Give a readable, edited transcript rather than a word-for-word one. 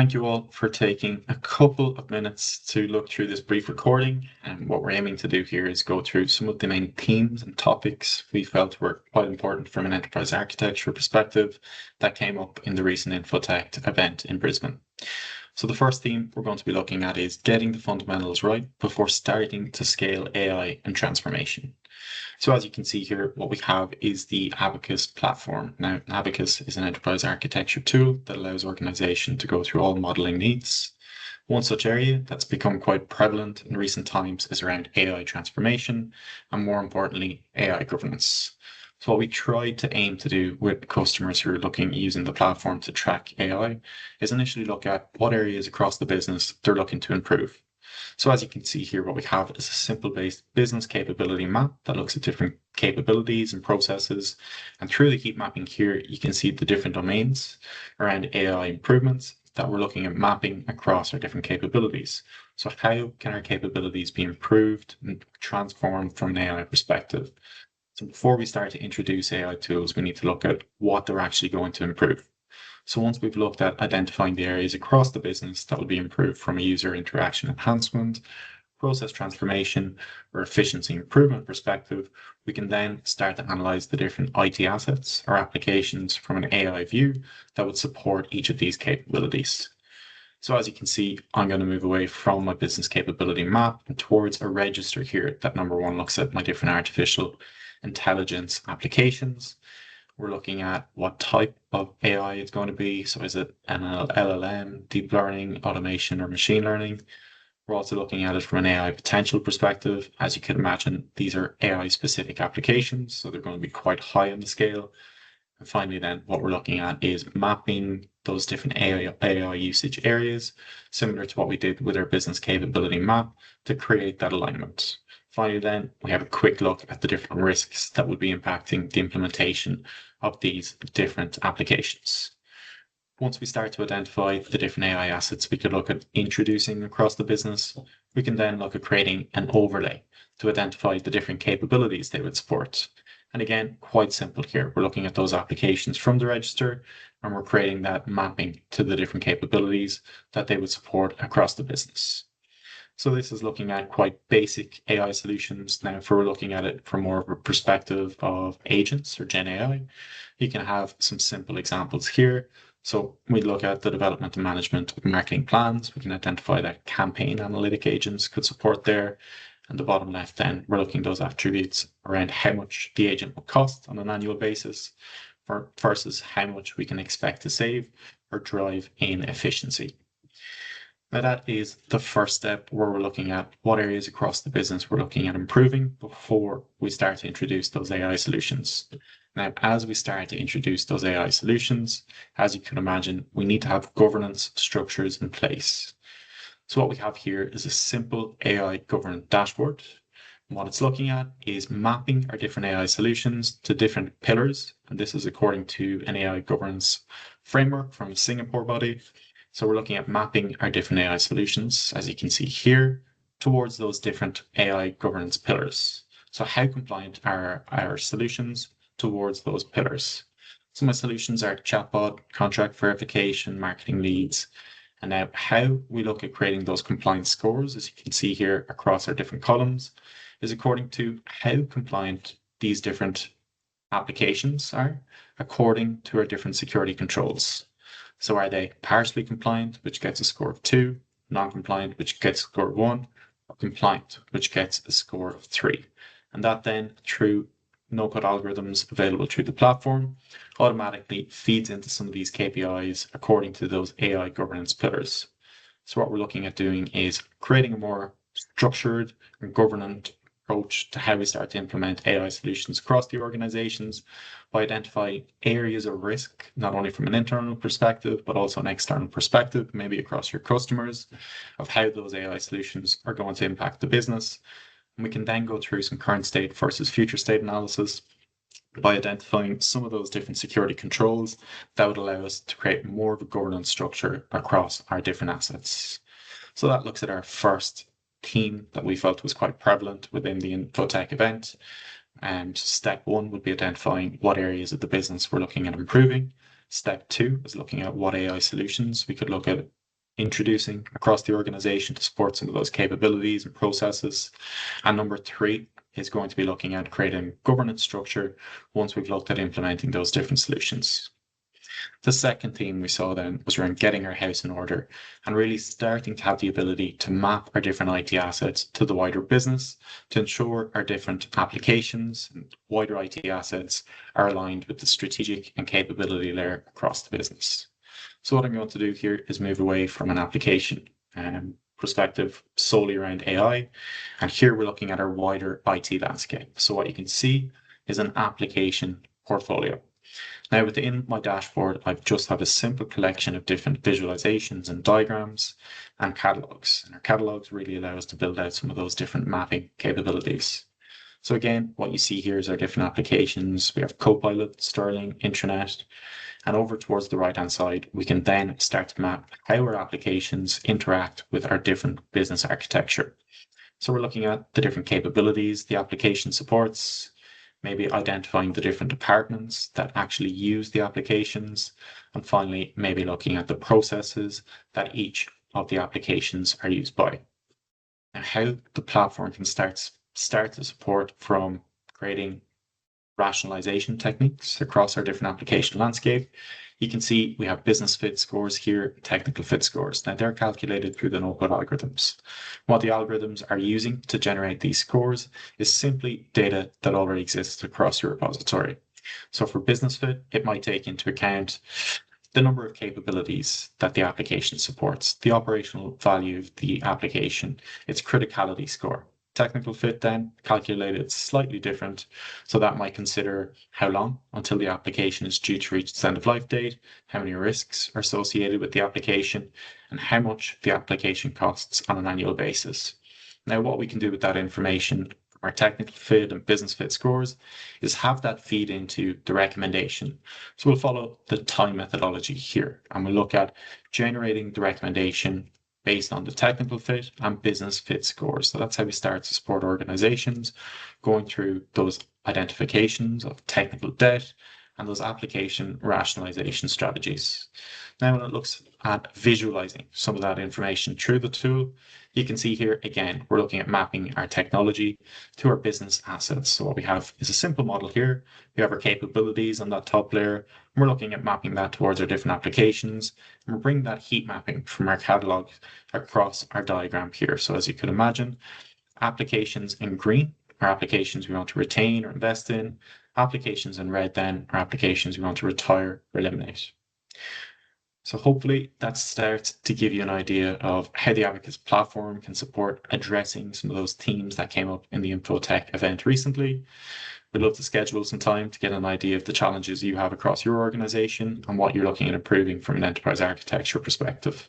Thank you all for taking a couple of minutes to look through this brief recording. And what we're aiming to do here is go through some of the main themes and topics we felt were quite important from an enterprise architecture perspective that came up in the recent Infotech event in Brisbane. So the first theme we're going to be looking at is getting the fundamentals right before starting to scale AI and transformation. So as you can see here, what we have is the ABACUS platform. Now, ABACUS is an enterprise architecture tool that allows organization to go through all modeling needs. One such area that's become quite prevalent in recent times is around AI transformation, and more importantly, AI governance. So what we try to aim to do with customers who are looking at using the platform to track AI is initially look at what areas across the business they're looking to improve. So as you can see here, what we have is a simple based business capability map that looks at different capabilities and processes. And through the heat mapping here, you can see the different domains around AI improvements that we're looking at mapping across our different capabilities. So how can our capabilities be improved and transformed from an AI perspective? So before we start to introduce AI tools, we need to look at what they're actually going to improve. So once we've looked at identifying the areas across the business that will be improved from a user interaction enhancement, process transformation, or efficiency improvement perspective, we can then start to analyze the different IT assets or applications from an AI view that would support each of these capabilities. So as you can see, I'm going to move away from my business capability map and towards a register here that number one looks at my different artificial intelligence applications. We're looking at what type of AI it's going to be. So is it ML, LLM, deep learning, automation, or machine learning? We're also looking at it from an AI potential perspective. As you can imagine, these are AI specific applications, so they're going to be quite high on the scale. And finally, then what we're looking at is mapping those different AI usage areas, similar to what we did with our business capability map, to create that alignment. Finally, then we have a quick look at the different risks that would be impacting the implementation of these different applications. Once we start to identify the different AI assets we could look at introducing across the business, we can then look at creating an overlay to identify the different capabilities they would support. And again, quite simple here. We're looking at those applications from the register and we're creating that mapping to the different capabilities that they would support across the business. So this is looking at quite basic AI solutions. Now, if we're looking at it from more of a perspective of agents or Gen AI, you can have some simple examples here. So we look at the development and management of marketing plans. We can identify that campaign analytic agents could support there. And the bottom left, then we're looking at those attributes around how much the agent will cost on an annual basis versus how much we can expect to save or drive in efficiency. Now that is the first step where we're looking at what areas across the business we're looking at improving before we start to introduce those AI solutions. Now, as we start to introduce those AI solutions, as you can imagine, we need to have governance structures in place. So what we have here is a simple AI governance dashboard. And what it's looking at is mapping our different AI solutions to different pillars. And this is according to an AI governance framework from a Singapore body. So we're looking at mapping our different AI solutions, as you can see here, towards those different AI governance pillars. So how compliant are our solutions towards those pillars? So my solutions are chatbot, contract verification, marketing leads. And now how we look at creating those compliance scores, as you can see here across our different columns, is according to how compliant these different applications are according to our different security controls. So are they partially compliant, which gets a score of 2, non-compliant, which gets a score of 1, or compliant, which gets a score of 3. And that then, through no-code algorithms available through the platform, automatically feeds into some of these KPIs according to those AI governance pillars. So what we're looking at doing is creating a more structured and governance approach to how we start to implement AI solutions across the organizations by identifying areas of risk, not only from an internal perspective, but also an external perspective, maybe across your customers, of how those AI solutions are going to impact the business. And we can then go through some current state versus future state analysis by identifying some of those different security controls that would allow us to create more of a governance structure across our different assets. So that looks at our first theme that we felt was quite prevalent within the Infotech event. And step one would be identifying what areas of the business we're looking at improving. Step two is looking at what AI solutions we could look at introducing across the organization to support some of those capabilities and processes. And number three is going to be looking at creating governance structure once we've looked at implementing those different solutions. The second theme we saw then was around getting our house in order and really starting to have the ability to map our different IT assets to the wider business to ensure our different applications and wider IT assets are aligned with the strategic and capability layer across the business. So what I'm going to do here is move away from an application perspective solely around AI. And here we're looking at our wider IT landscape. So what you can see is an application portfolio. Now within my dashboard, I've just have a simple collection of different visualizations and diagrams and catalogs. And our catalogs really allow us to build out some of those different mapping capabilities. So again, what you see here is our different applications. We have Copilot, Sterling, Intranet, and over towards the right-hand side, we can then start to map how our applications interact with our different business architecture. So we're looking at the different capabilities the application supports, maybe identifying the different departments that actually use the applications, and finally, maybe looking at the processes that each of the applications are used by. Now, how the platform can start to support from creating rationalization techniques across our different application landscape. You can see we have business fit scores here, technical fit scores. Now they're calculated through the no-code algorithms. What the algorithms are using to generate these scores is simply data that already exists across your repository. So for business fit, it might take into account the number of capabilities that the application supports, the operational value of the application, its criticality score. Technical fit then calculated slightly different. So that might consider how long until the application is due to reach its end of life date, how many risks are associated with the application, and how much the application costs on an annual basis. Now, what we can do with that information from our technical fit and business fit scores is have that feed into the recommendation. So we'll follow the time methodology here, and we'll look at generating the recommendation based on the technical fit and business fit scores. So that's how we start to support organizations going through those identifications of technical debt and those application rationalization strategies. Now, when it looks at visualizing some of that information through the tool, you can see here, again, we're looking at mapping our technology to our business assets. So what we have is a simple model here. We have our capabilities on that top layer, and we're looking at mapping that towards our different applications. And we're bringing that heat mapping from our catalog across our diagram here. So as you could imagine, applications in green are applications we want to retain or invest in. Applications in red then are applications we want to retire or eliminate. So hopefully that starts to give you an idea of how the ABACUS platform can support addressing some of those themes that came up in the Infotech event recently. We'd love to schedule some time to get an idea of the challenges you have across your organization and what you're looking at improving from an enterprise architecture perspective.